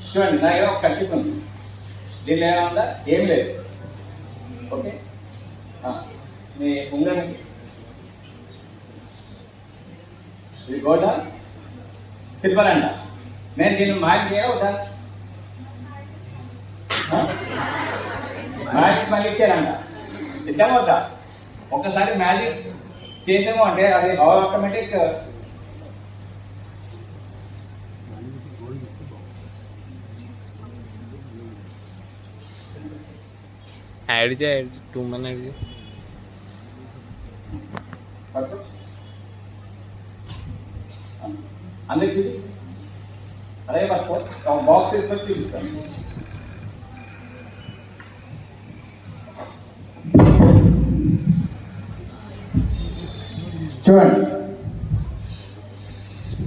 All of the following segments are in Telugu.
చూడండి నా ఏదో ఒక ఖర్చు ఉంది, దీనిలో ఏమన్నా ఏం లేదు. ఓకే, మీ ఉంగరానికి ఇది గోల్డా సిల్వర్ అంట. నేను దీన్ని మ్యాచ్ చేయవద్దా? మ్యాచ్ మళ్ళీ ఇచ్చారంట, ఇద్దామవుతా? ఒక్కసారి మ్యాజిక్ చేసాము అంటే అది ఆటోమేటిక్ ऐड जा ऐड 2 मिनट అందరికి చూపి. అదే పట్టుకో, బాక్స్ తీసుకొని చూపిస్తాను. చూడండి,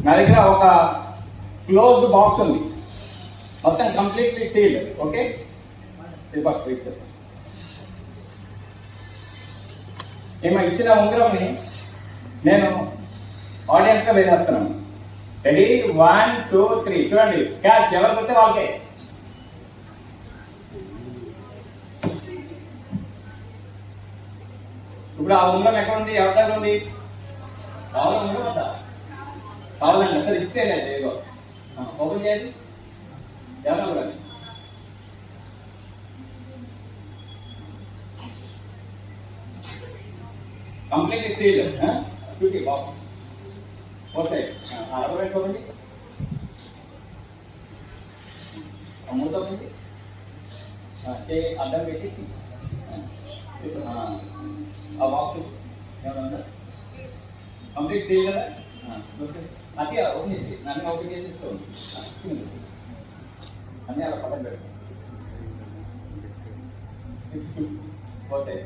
నా దగ్గర ఒక క్లోజ్డ్ బాక్స్ ఉంది, మొత్తం కంప్లీట్లీ సీల్డ్. ఓకే, ఏమో ఇచ్చిన ఉంగరంని నేను ఆడియన్స్ గా వేసేస్తున్నాను. రెడీ, 1 2 3. చూడండి, క్యాచ్ ఎవరు కొడితే వాళ్ళకే. ఇప్పుడు ఆ ఉంగరం ఎక్కడ ఉంది? ఎవరి దగ్గర ఉంది? కావాలని ఉంగరం వద్దా? కావాలండి, అసలు ఇచ్చేయండి. ఏదో ఓపెన్ చేయాలి. ఎవరైనా కూడా కంప్లీట్లీ సీల్డ్. చూపి బాక్స్ పోతాయి. అరవై పెట్టుకోండి, మూతోంది, చేయి అడ్డం పెట్టి ఆ బాక్స్ ఏమన్నా కంప్లీట్ సీల్ కదా. అది ఓపెన్ చేసి నన్ను ఓపెన్ చేసి తీసుకోండి. అన్నీ అలా పక్కన పెట్టుకోండి, పోతాయి.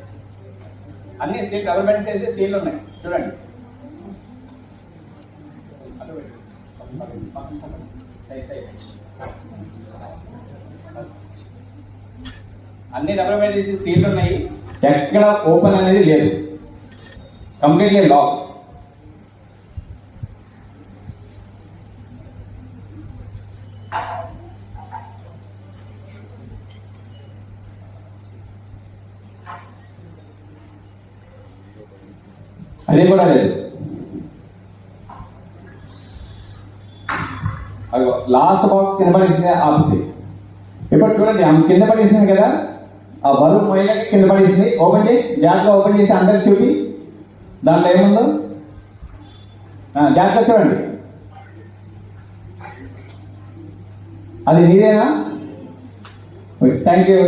అన్ని సీల్ రబ్బర్ బ్యాండ్స్ అయితే సీల్ ఉన్నాయి. చూడండి, అన్ని రబ్బర్ బ్యాండ్స్ సీల్ ఉన్నాయి, ఎక్కడ ఓపెన్ అనేది లేదు, కంప్లీట్లీ లాక్. అది కూడా లేదు. అదిగో లాస్ట్ బాక్స్ కింద పడేసింది ఆపేసి. ఇప్పుడు చూడండి, ఆమె కింద పడేసింది కదా, ఆ బరువు మొయ్యలకి కింద పడేసింది. ఓపెన్ చేయి, జాగ్రత్తగా ఓపెన్ చేసి అందరికి చూపి దాంట్లో ఏముందో జాగ్రత్తగా చూడండి. అది నీదేనా? Thank you.